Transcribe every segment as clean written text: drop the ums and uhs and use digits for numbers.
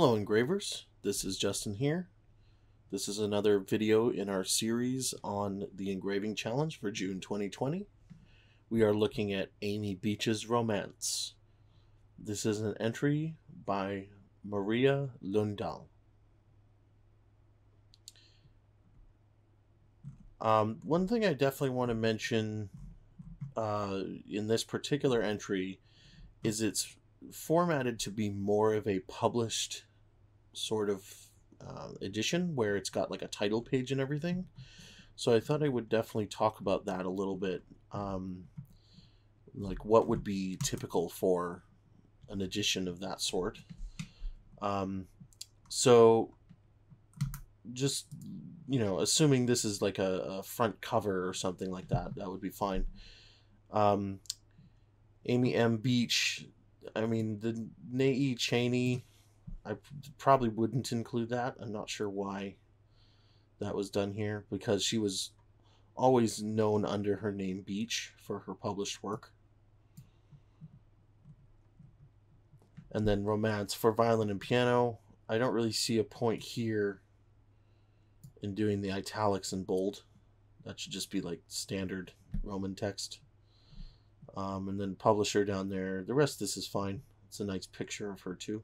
Hello engravers, this is Justin here. This is another video in our series on the Engraving Challenge for June 2020. We are looking at Amy Beach's Romance. This is an entry by Maria Ljungdahl. One thing I definitely want to mention in this particular entry is it's formatted to be more of a published sort of edition where it's got like a title page and everything. So I thought I would definitely talk about that a little bit, like what would be typical for an edition of that sort. So just, assuming this is like a front cover or something like that, that would be fine. Amy M. Beach, I mean, the Nae Cheney, I probably wouldn't include that. I'm not sure why that was done here, because she was always known under her name Beach for her published work. And then Romance for violin and piano. I don't really see a point here in doing the italics in bold. That should just be like standard Roman text. And then publisher down there. The rest of this is fine. It's a nice picture of her too.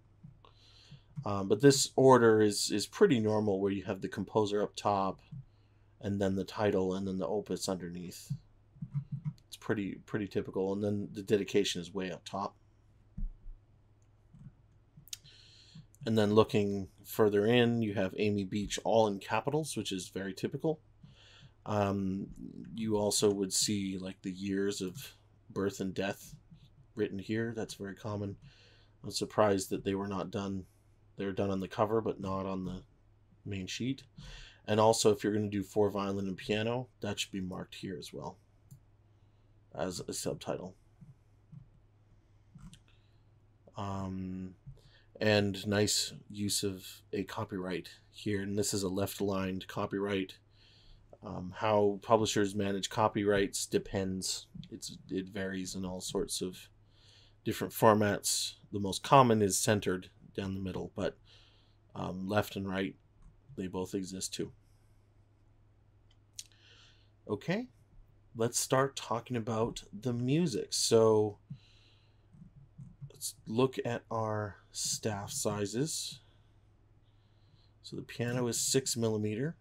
But this order is pretty normal, where you have the composer up top, and then the title, and then the opus underneath. It's pretty typical. And then the dedication is way up top. And then looking further in, you have Amy Beach all in capitals, which is very typical. You also would see like the years of birth and death written here. That's very common. I'm surprised that they were not done. They were done on the cover, but not on the main sheet. And also, if you're going to do for violin and piano, that should be marked here as well as a subtitle. And nice use of a copyright here. And this is a left-aligned copyright. How publishers manage copyrights depends. It varies in all sorts of different formats. The most common is centered down the middle, but left and right, they both exist too. Okay, let's start talking about the music. So let's look at our staff sizes. So the piano is 6mm.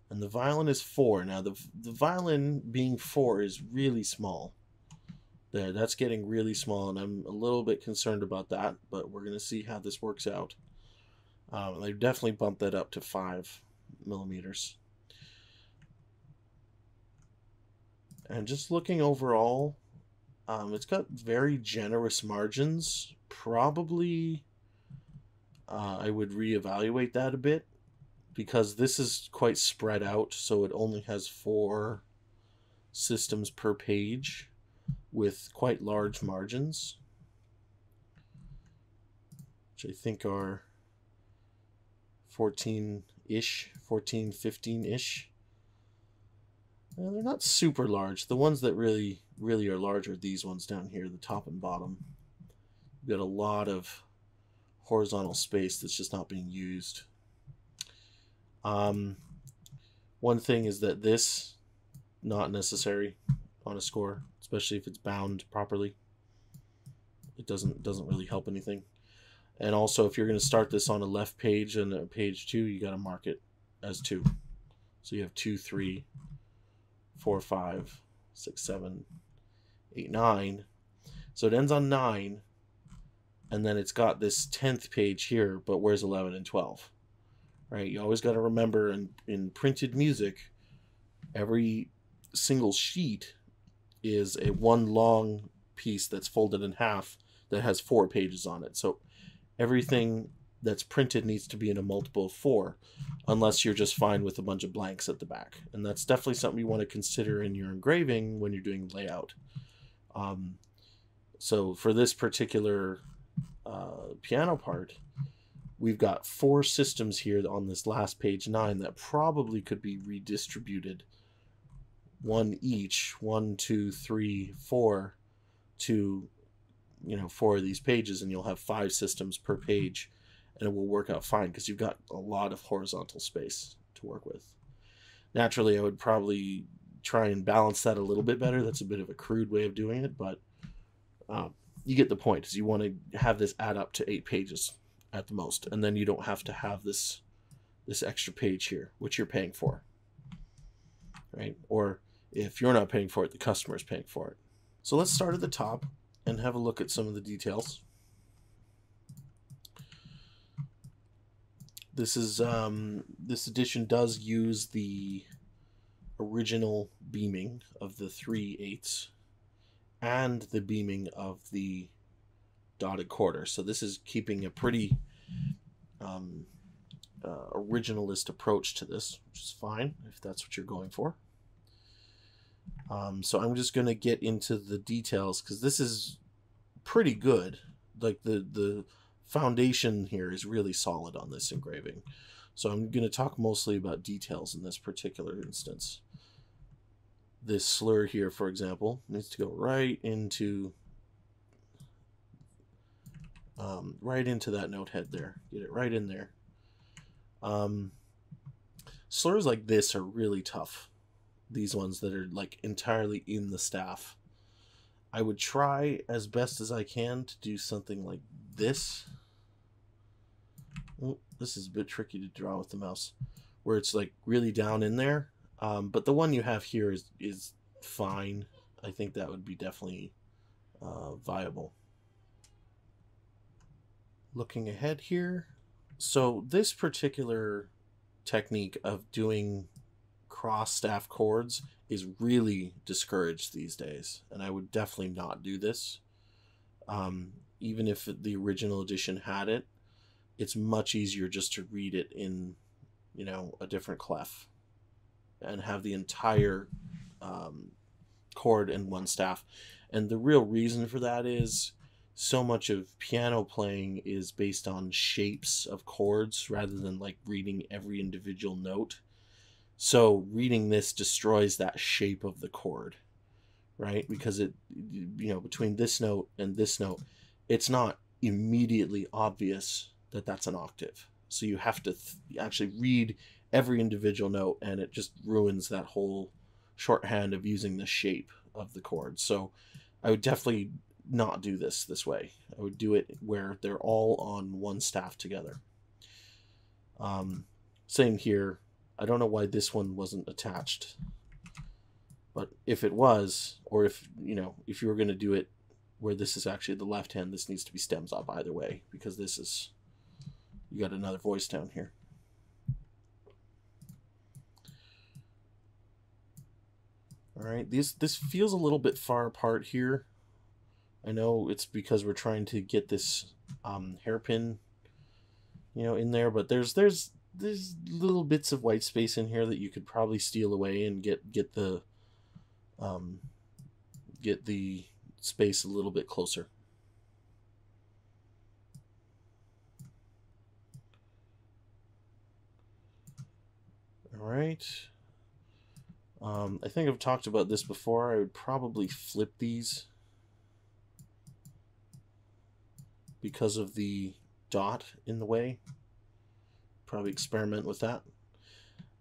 And the violin is 4. Now the violin being 4 is really small. That's getting really small, and I'm a little bit concerned about that, but we're going to see how this works out. They've definitely bumped that up to 5mm. And just looking overall, it's got very generous margins. Probably I would reevaluate that a bit, because this is quite spread out, so it only has 4 systems per page with quite large margins, which I think are 14-ish, 14, 15-ish. They're not super large. The ones that really are large are these ones down here, the top and bottom. You've got a lot of horizontal space that's just not being used. One thing is that this, not necessary on a score, especially if it's bound properly. It doesn't really help anything. And also, if you're going to start this on a left page and a page 2, you got to mark it as 2. So you have 2, 3, 4, 5, 6, 7, 8, 9. So it ends on 9, and then it's got this 10th page here, but where's 11 and 12? Right? You always got to remember, in printed music, every single sheet is a one long piece that's folded in half that has 4 pages on it. So everything that's printed needs to be in a multiple of 4, unless you're just fine with a bunch of blanks at the back. And that's definitely something you want to consider in your engraving when you're doing layout. So for this particular piano part, we've got 4 systems here on this last page 9 that probably could be redistributed, 1 each, 1, 2, 3, 4, to 4 of these pages, and you'll have 5 systems per page, and it will work out fine because you've got a lot of horizontal space to work with. Naturally, I would probably try and balance that a little bit better. That's a bit of a crude way of doing it, but you get the point. Is you want to have this add up to 8 pages at the most, and then you don't have to have this extra page here, which you're paying for, right? Or if you're not paying for it, the customer is paying for it. So let's start at the top and have a look at some of the details. This edition does use the original beaming of the 3/8 and the beaming of the dotted quarter. So this is keeping a pretty originalist approach to this, which is fine if that's what you're going for. So I'm just going to get into the details because this is pretty good. Like the foundation here is really solid on this engraving. So I'm going to talk mostly about details in this particular instance. This slur here, for example, needs to go right into that note head there. Get it right in there. Slurs like this are really tough. These ones that are like entirely in the staff. I would try as best as I can to do something like this. Oh, this is a bit tricky to draw with the mouse, where it's like really down in there. But the one you have here is fine. I think that would be definitely viable. Looking ahead here. So this particular technique of doing cross staff chords is really discouraged these days, and I would definitely not do this. Even if the original edition had it, it's much easier just to read it in, a different clef and have the entire chord in one staff. And the real reason for that is so much of piano playing is based on shapes of chords rather than like reading every individual note. So reading this destroys that shape of the chord, right? Because it, between this note and this note, it's not immediately obvious that that's an octave. So you have to actually read every individual note, and it just ruins that whole shorthand of using the shape of the chord. So I would definitely not do this way. I would do it where they're all on one staff together. Same here. I don't know why this one wasn't attached, but if it was, or if you were going to do it where this is actually the left hand, this needs to be stems up either way, because this is, you got another voice down here. All right, this feels a little bit far apart here. I know it's because we're trying to get this hairpin, in there, but there's little bits of white space in here that you could probably steal away and get the space a little bit closer. All right. I think I've talked about this before. I would probably flip these because of the dot in the way. Probably experiment with that.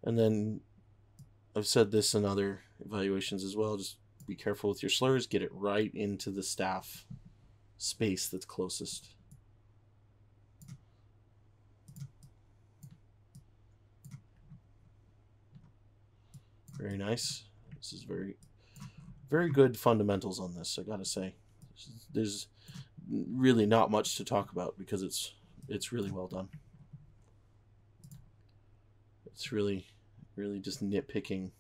And then I've said this in other evaluations as well, just be careful with your slurs. Get it right into the staff space that's closest. Very nice. This is very, very good fundamentals on this, I gotta say. There's really not much to talk about because it's really well done. It's really just nitpicking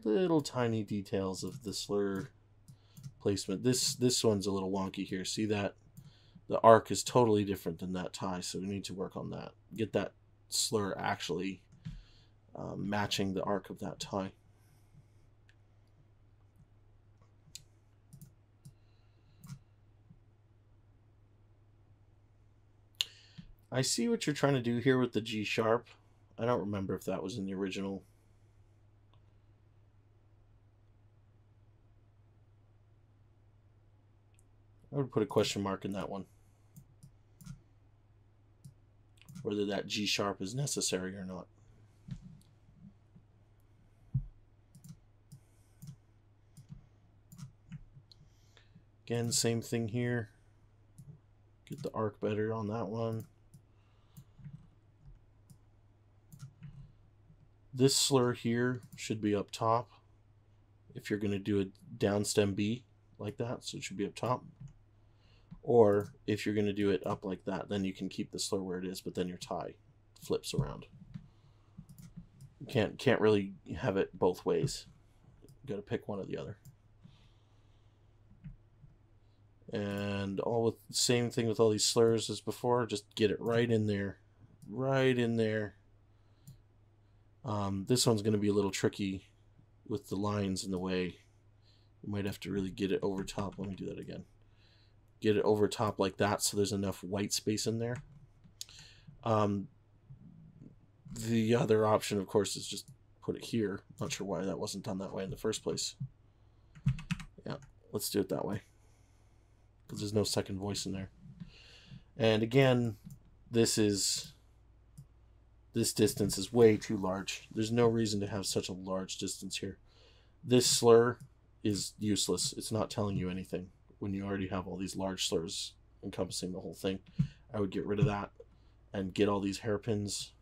little tiny details of the slur placement. This one's a little wonky here. See that? The arc is totally different than that tie, so we need to work on that. Get that slur actually matching the arc of that tie. I see what you're trying to do here with the G sharp. I don't remember if that was in the original. would put a question mark in that one. Whether that G sharp is necessary or not. Again, same thing here. Get the arc better on that one. This slur here should be up top if you're going to do a down stem B like that, so it should be up top. Or if you're going to do it up like that, then you can keep the slur where it is, but then your tie flips around. You can't really have it both ways. You got to pick one or the other. And all with the same thing with all these slurs as before, just get it right in there. Right in there. This one's going to be a little tricky with the lines in the way. You might have to really get it over top. Let me do that again. Get it over top like that so there's enough white space in there. The other option, of course, is just put it here. Not sure why that wasn't done that way in the first place. Yeah, let's do it that way, because there's no second voice in there. And again, this distance is way too large. There's no reason to have such a large distance here. This slur is useless. It's not telling you anything when you already have all these large slurs encompassing the whole thing. I would get rid of that and get all these hairpins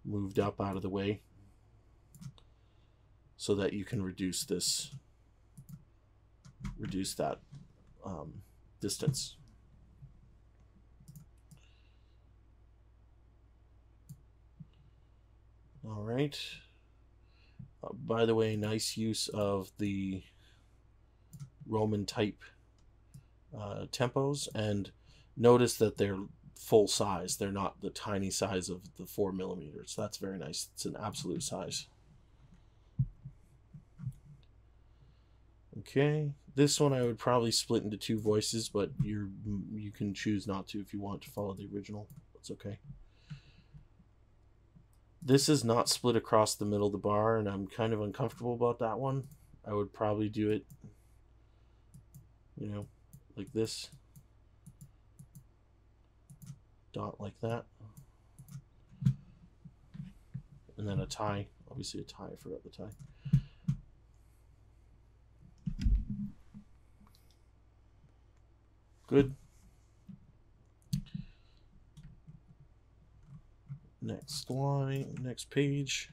moved up out of the way so that you can reduce that distance. All right. By the way, nice use of the Roman type tempos, and notice that they're full size. They're not the tiny size of the 4mm. That's very nice. It's an absolute size. Okay, this one I would probably split into 2 voices, but you can choose not to if you want to follow the original. That's okay. This is not split across the middle of the bar, and I'm kind of uncomfortable about that one. I would probably do it, you know, like this. Dot like that. And then a tie. Obviously a tie. I forgot the tie. Good. Next line, next page.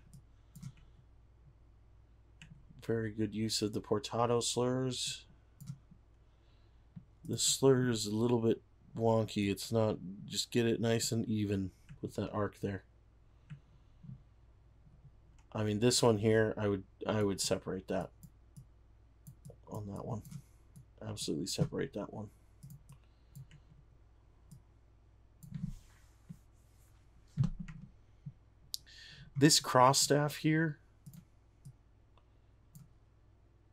Very good use of the portato slurs. The slur is a little bit wonky. It's not, just get it nice and even with that arc there. I mean, this one here, I would separate that on that one. Absolutely separate that one. This cross staff here,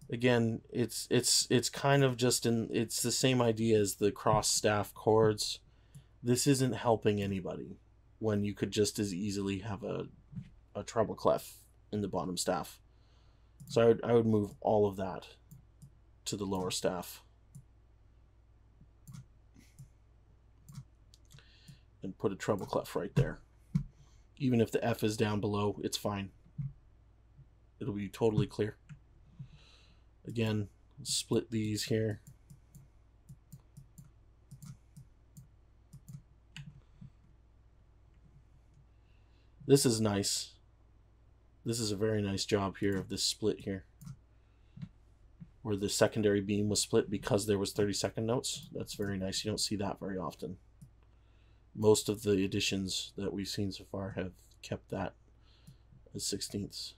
again, it's kind of just it's the same idea as the cross staff chords. This isn't helping anybody when you could just as easily have a treble clef in the bottom staff. So I would move all of that to the lower staff and put a treble clef right there. Even if the F is down below, it's fine. It'll be totally clear. Again, split these here. This is nice. This is a very nice job here of this split here, where the secondary beam was split because there was 32nd notes. That's very nice. You don't see that very often. Most of the editions that we've seen so far have kept that as 16ths.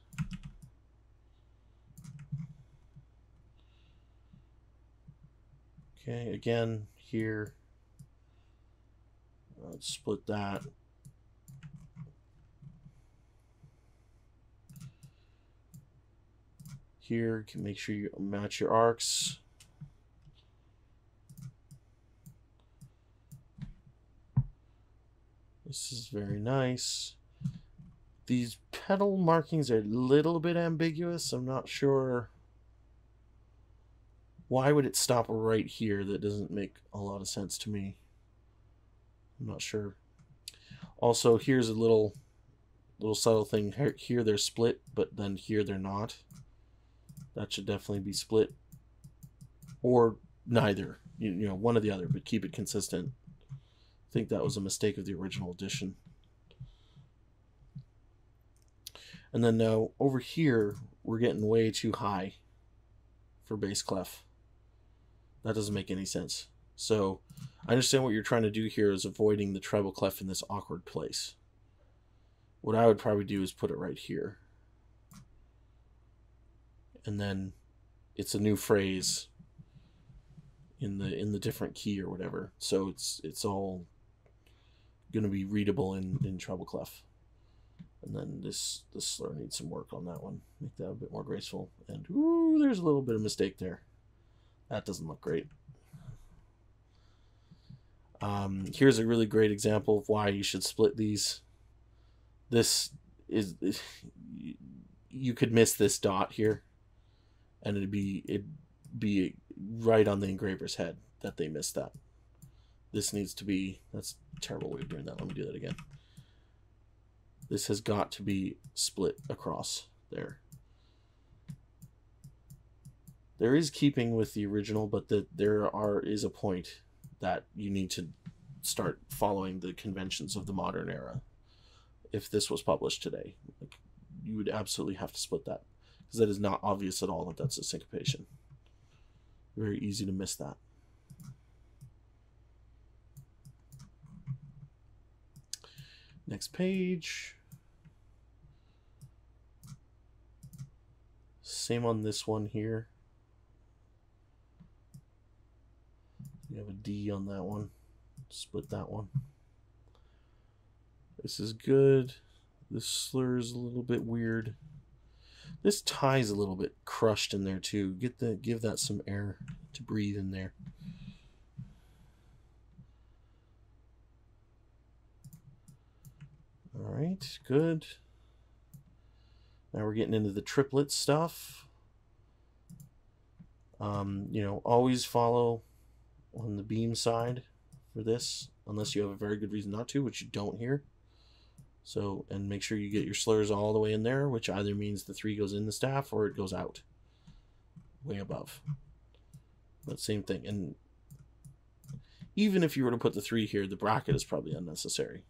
Okay, again, here, let's split that. Here, you can make sure you match your arcs. This is very nice. These pedal markings are a little bit ambiguous. I'm not sure Why would it stop right here? That doesn't make a lot of sense to me. I'm not sure. Also, here's a little subtle thing. Here they're split, but then here they're not. That should definitely be split. Or neither. You know, one or the other, but keep it consistent. I think that was a mistake of the original edition. And then now over here, we're getting way too high for bass clef. That doesn't make any sense. So I understand what you're trying to do here is avoiding the treble clef in this awkward place. What I would probably do is put it right here. And then it's a new phrase in the different key or whatever. So it's all going to be readable in treble clef. And then this slur needs some work on that one. Make that a bit more graceful. And ooh, there's a little bit of mistake there. That doesn't look great. Here's a really great example of why you should split these. This is, you could miss this dot here, and it'd be right on the engraver's head that they missed that. This needs to be, that's a terrible way of doing that. Let me do that again. This has got to be split across there. There is keeping with the original, but there is a point that you need to start following the conventions of the modern era. If this was published today, like, you would absolutely have to split that, because that is not obvious at all that that's a syncopation. Very easy to miss that. Next page. Same on this one here. You have a D on that one. Split that one. This is good. This slur is a little bit weird. This tie is a little bit crushed in there too. Give that some air to breathe in there. All right, good. Now we're getting into the triplet stuff. You know, always follow on the beam side for this, unless you have a very good reason not to, which you don't here. So, and make sure you get your slurs all the way in there, which either means the 3 goes in the staff or it goes out way above. But same thing. And even if you were to put the 3 here, the bracket is probably unnecessary.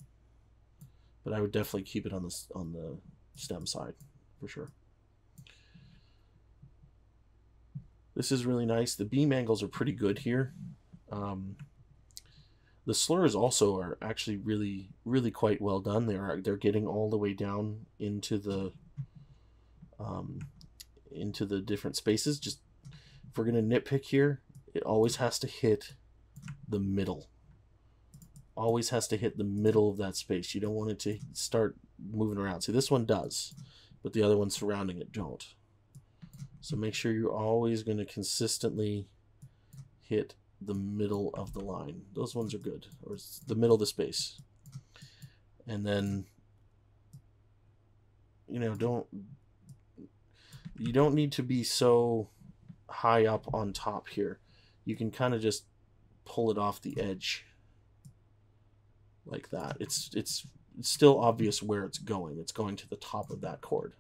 But I would definitely keep it on the stem side for sure. This is really nice. The beam angles are pretty good here. The slurs also are actually really quite well done. They're getting all the way down into the different spaces. Just if we're gonna nitpick here, it always has to hit the middle. Always has to hit the middle of that space. You don't want it to start moving around. See, this one does, but the other ones surrounding it don't. So make sure you're always going to consistently hit the middle of the line. Those ones are good, or it's the middle of the space. And then, you know, you don't need to be so high up on top here. You can kind of just pull it off the edge like that. It's still obvious where it's going. It's going to the top of that chord.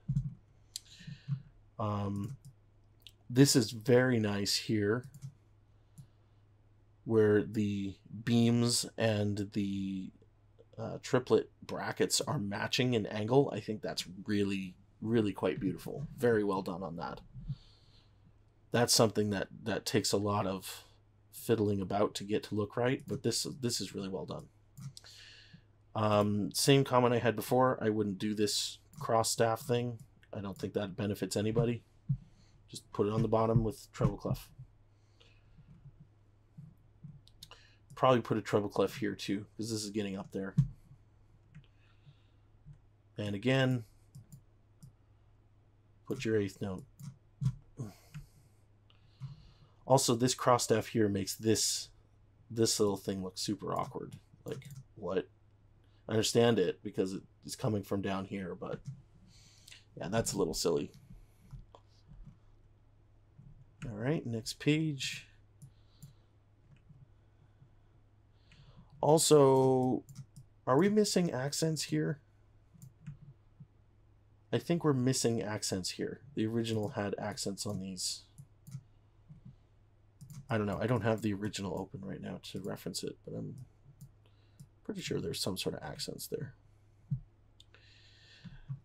This is very nice here, where the beams and the triplet brackets are matching in angle. I think that's really quite beautiful. Very well done on that. That's something that takes a lot of fiddling about to get to look right, but this is really well done. Same comment I had before. I wouldn't do this cross staff thing. I don't think that benefits anybody. Just put it on the bottom with treble clef. Probably put a treble clef here too, because this is getting up there. And again, put your 8th note. Also, this cross staff here makes this little thing look super awkward. Like, what? I understand it because it's coming from down here, but yeah, that's a little silly. All right, next page. Also, are we missing accents here? I think we're missing accents here. The original had accents on these. I don't know. I don't have the original open right now to reference it, but I'm pretty sure there's some sort of accents there.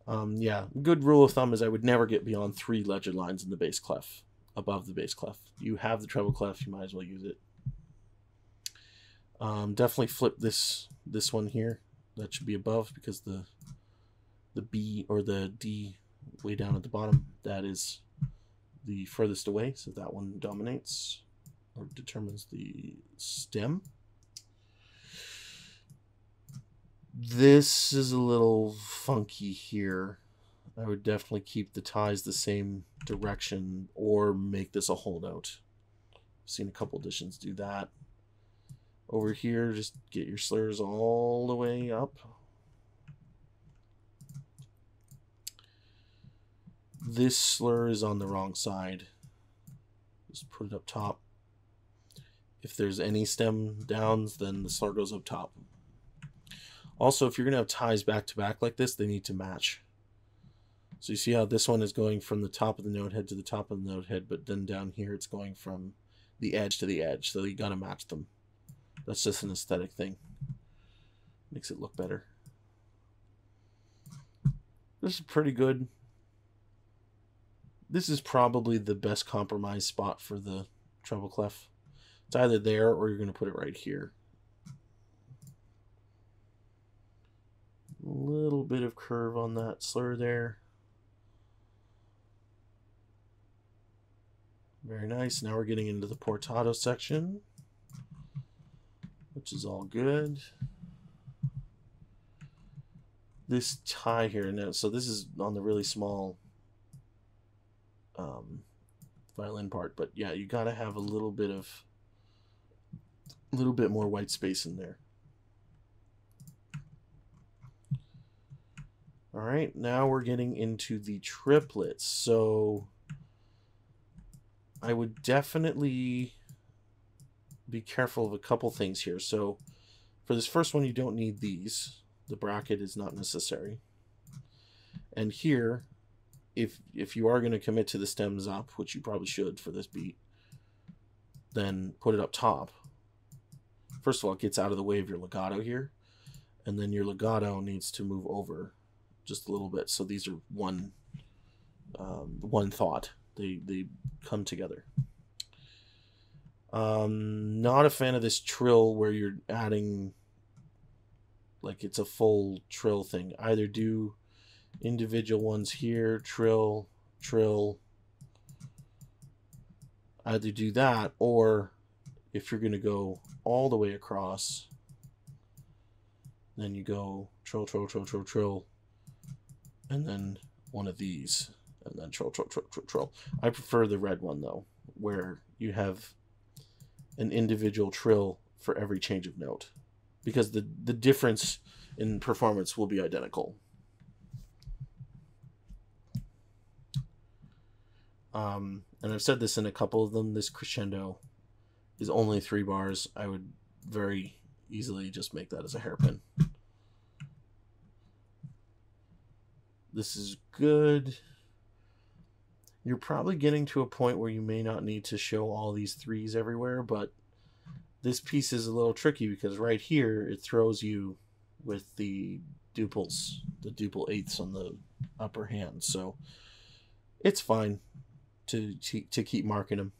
Yeah, good rule of thumb is I would never get beyond 3 legend lines in the bass clef, above the bass clef. You have the treble clef, you might as well use it. Definitely flip this one here. That should be above, because the B or the D way down at the bottom, that is the furthest away, so that one dominates or determines the stem. This is a little funky here. I would definitely keep the ties the same direction or make this a whole note. I've seen a couple editions do that. Over here, just get your slurs all the way up. This slur is on the wrong side. Just put it up top. If there's any stem downs, then the slur goes up top. Also, if you're going to have ties back to back like this, they need to match. So you see how this one is going from the top of the note head to the top of the note head, but then down here it's going from the edge to the edge. So you got to match them. That's just an aesthetic thing. Makes it look better. This is pretty good. This is probably the best compromise spot for the treble clef. It's either there or you're going to put it right here. A little bit of curve on that slur there. Very nice. Now we're getting into the portato section, which is all good. This tie here now, so this is on the really small violin part, but yeah, you got to have a little bit more white space in there. All right, now we're getting into the triplets. So I would definitely be careful of a couple things here. So for this first one, you don't need these. The bracket is not necessary. And here, if you are going to commit to the stems up, which you probably should for this beat, then put it up top. First of all, it gets out of the way of your legato here, and then your legato needs to move over just a little bit. So these are one thought. They come together. Not a fan of this trill where you're adding, like it's a full trill thing. Either do individual ones here, trill, trill. Either do that, or if you're going to go all the way across, then you go trill, trill, trill, trill, trill, and then one of these, and then trill, trill, trill, trill, trill. I prefer the red one though, where you have an individual trill for every change of note, because the difference in performance will be identical. And I've said this in a couple of them, this crescendo is only 3 bars. I would very easily just make that as a hairpin. This is good. You're probably getting to a point where you may not need to show all these 3s everywhere, but this piece is a little tricky because right here it throws you with the duples, the duple eighths on the upper hand. So it's fine to keep marking them.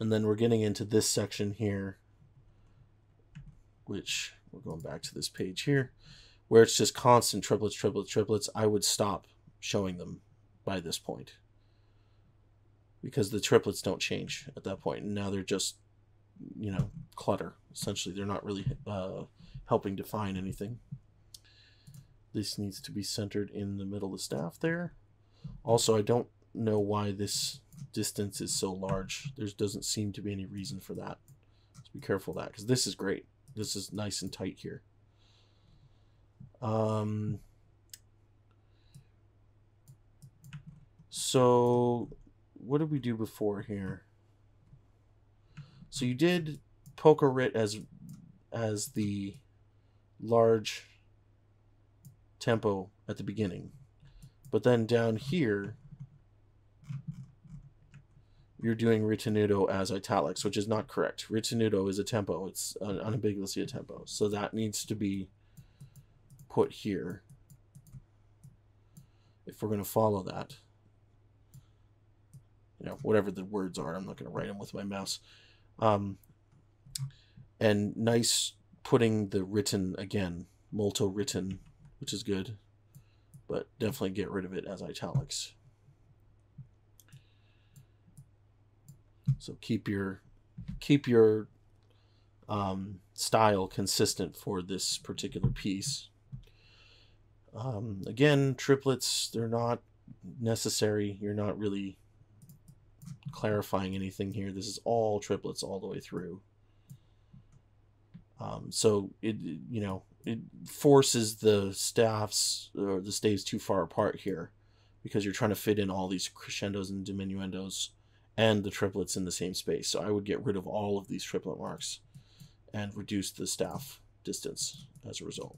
And then we're getting into this section here, which we're going back to this page here, where it's just constant triplets, triplets, triplets. I would stop showing them by this point, because the triplets don't change at that point. And now they're just, you know, clutter. Essentially, they're not really helping define anything. This needs to be centered in the middle of the staff there. Also, I don't know why this distance is so large. There doesn't seem to be any reason for that. So be careful of that, because this is great. This is nice and tight here. So what did we do before here? So you did poker writ as the large tempo at the beginning, but then down here you're doing ritenuto as italics, which is not correct. Ritenuto is a tempo. It's unambiguously a tempo. So that needs to be put here if we're going to follow that. You know, whatever the words are, I'm not going to write them with my mouse. And nice putting the written again, molto written, which is good, but definitely get rid of it as italics. So keep your style consistent for this particular piece. Again, triplets, they're not necessary. You're not really clarifying anything here. This is all triplets all the way through. So it forces the staffs or the staves too far apart here, because you're trying to fit in all these crescendos and diminuendos and the triplets in the same space. So I would get rid of all of these triplet marks and reduce the staff distance as a result.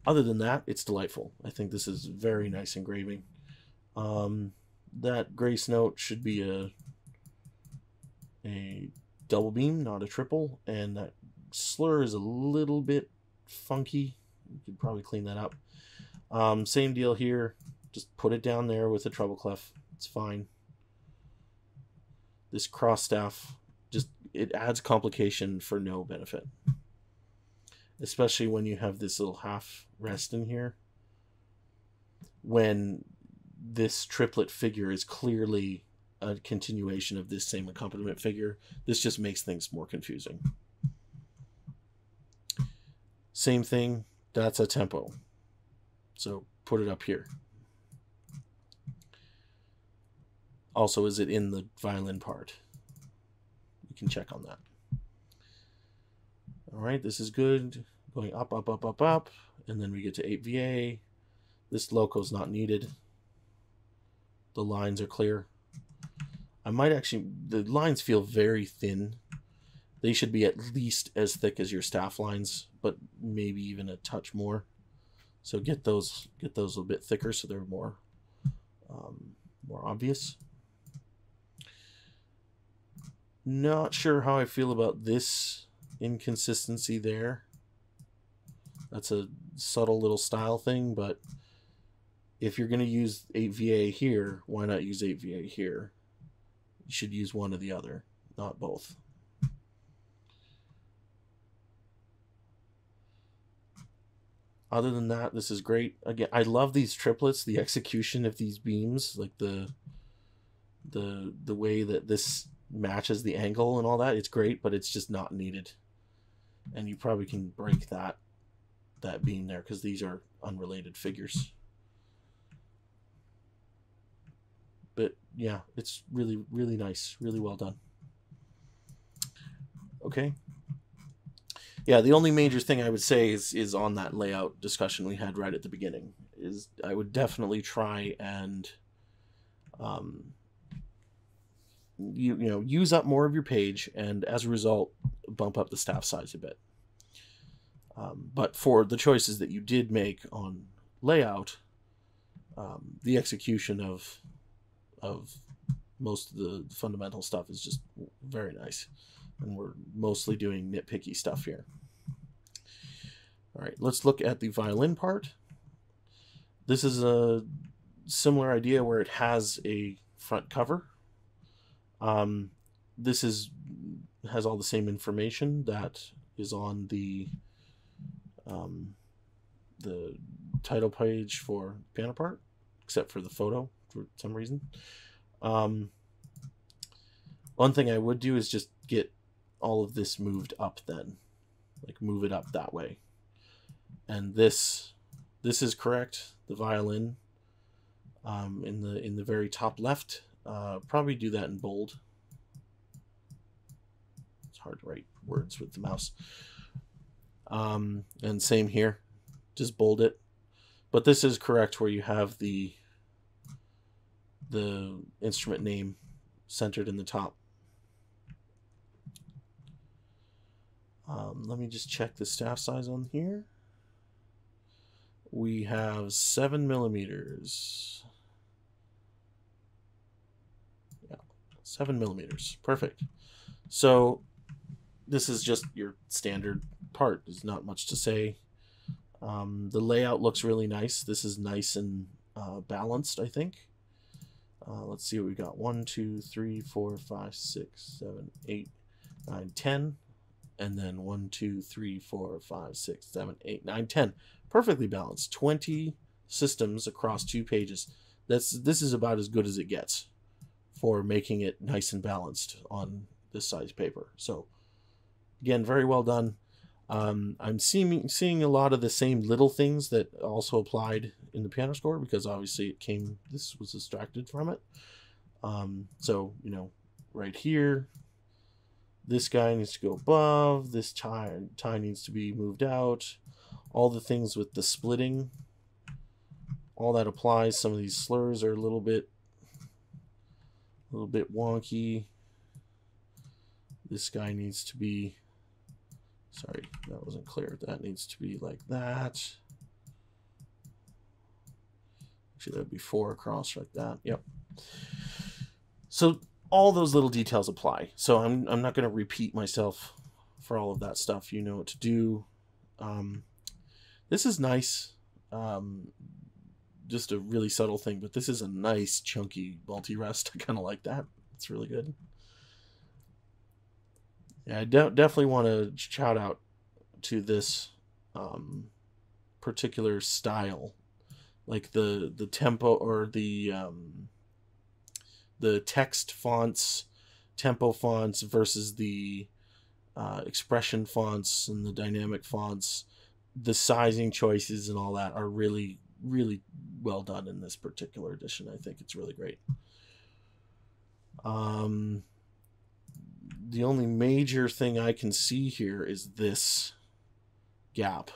Other than that, it's delightful. I think this is very nice engraving. That grace note should be a double beam, not a triple, and that slur is a little bit funky. You could probably clean that up. Same deal here. Just put it down there with a treble clef. It's fine. This cross staff, it adds complication for no benefit. Especially when you have this little half rest in here. When this triplet figure is clearly a continuation of this same accompaniment figure, this just makes things more confusing. Same thing, that's a tempo. So put it up here. Also, is it in the violin part? You can check on that. All right, this is good. Going up, up, up, up, up. And then we get to 8VA. This loco is not needed. The lines are clear. I might actually, the lines feel very thin. They should be at least as thick as your staff lines, but maybe even a touch more. So get those a bit thicker so they're more obvious. Not sure how I feel about this inconsistency there. That's a subtle little style thing, but if you're going to use 8VA here, why not use 8VA here? You should use one or the other, not both. Other than that, this is great. Again, I love these triplets, the execution of these beams, like the way that this matches the angle and all that. It's great, but it's just not needed. And you probably can break that beam there because these are unrelated figures. But yeah, it's really, really nice, really well done. Okay. Yeah, the only major thing I would say is on that layout discussion we had right at the beginning is I would definitely try and use up more of your page, and as a result bump up the staff size a bit. But for the choices that you did make on layout, the execution of most of the fundamental stuff is just very nice. And we're mostly doing nitpicky stuff here. All right, let's look at the violin part. This is a similar idea where it has a front cover. This has all the same information that is on the title page for piano part, except for the photo for some reason. One thing I would do is just get all of this moved up then, like move it up that way. And this is correct. The violin in the very top left, probably do that in bold. It's hard to write words with the mouse. And same here, just bold it. But this is correct where you have the instrument name centered in the top. Let me just check the staff size on here. We have 7 millimeters. Yeah, 7 millimeters. Perfect. So this is just your standard part. There's not much to say. The layout looks really nice. This is nice and balanced, I think. Let's see what we got. 1, 2, 3, 4, 5, 6, 7, 8, 9, 10. And then 1, 2, 3, 4, 5, 6, 7, 8, 9, 10. Perfectly balanced. 20 systems across 2 pages. This is about as good as it gets for making it nice and balanced on this size paper. So again, very well done. I'm seeing a lot of the same little things that also applied in the piano score, because obviously this was extracted from it. So, you know, right here, this guy needs to go above, this tie needs to be moved out. All the things with the splitting, all that applies. Some of these slurs are a little bit wonky. This guy needs to be, sorry, that wasn't clear. That needs to be like that. Actually, that would be 4 across like that. Yep. So all those little details apply. So I'm not going to repeat myself for all of that stuff. You know what to do. This is nice. Just a really subtle thing, but this is a nice chunky multi-rest. I kind of like that. It's really good. Yeah, I definitely want to shout out to this particular style, like the tempo, or the text fonts, tempo fonts versus the expression fonts and the dynamic fonts. The sizing choices and all that are really, really well done in this particular edition. I think it's really great. The only major thing I can see here is this gap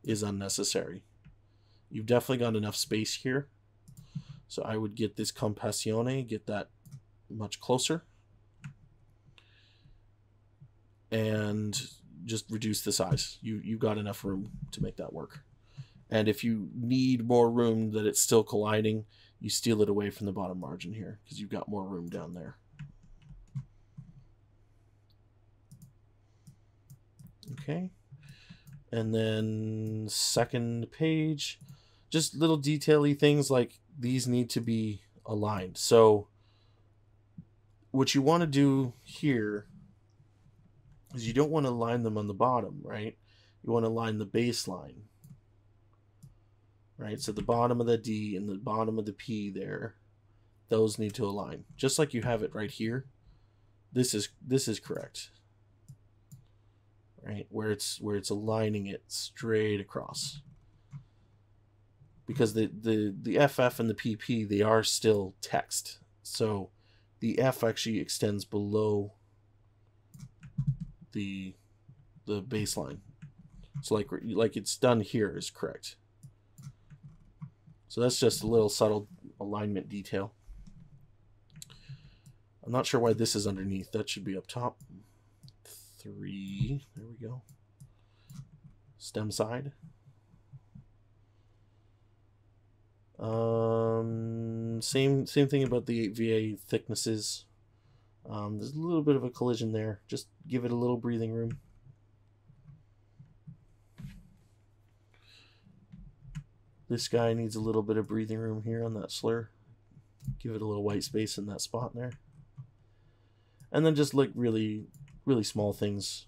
is unnecessary. You've definitely got enough space here. So I would get this compassione, get that much closer, and just reduce the size. You've got enough room to make that work. And if you need more room that it's still colliding, you steal it away from the bottom margin here, because you've got more room down there. Okay. And then second page, just little detail-y things like these need to be aligned. So what you want to do here is you don't want to line them on the bottom, right? You want to line the baseline, right? So the bottom of the D and the bottom of the P there, those need to align. Just like you have it right here. This is correct. Right? Where it's aligning it straight across. Because the FF and the PP, they are still text. So the F actually extends below the baseline. So like it's done here is correct. So that's just a little subtle alignment detail. I'm not sure why this is underneath. That should be up top. 3. There we go. Stem side. Same thing about the 8VA thicknesses. There's a little bit of a collision there. Just give it a little breathing room. This guy needs a little bit of breathing room here on that slur. Give it a little white space in that spot there. And then just like really, really small things.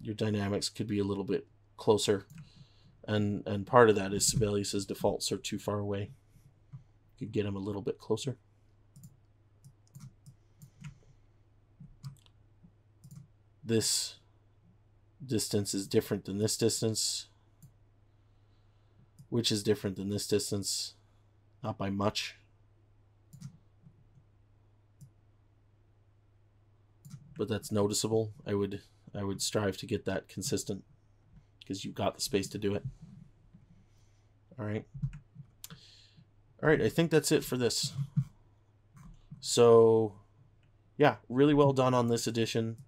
Your dynamics could be a little bit closer. And part of that is Sibelius's defaults are too far away. You could get them a little bit closer. This distance is different than this distance, which is different than this distance, not by much. But that's noticeable. I would strive to get that consistent. because you've got the space to do it. All right. All right, I think that's it for this. So, yeah, really well done on this edition.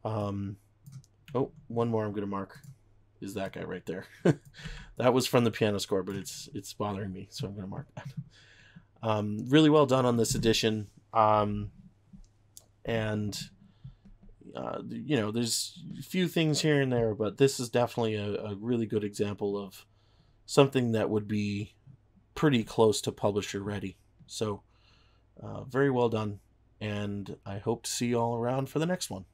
Oh, one more I'm going to mark is that guy right there. That was from the piano score, but it's bothering me, so I'm going to mark that. Really well done on this edition. And you know, there's a few things here and there, but this is definitely a really good example of something that would be pretty close to publisher ready. So very well done, and I hope to see you all around for the next one.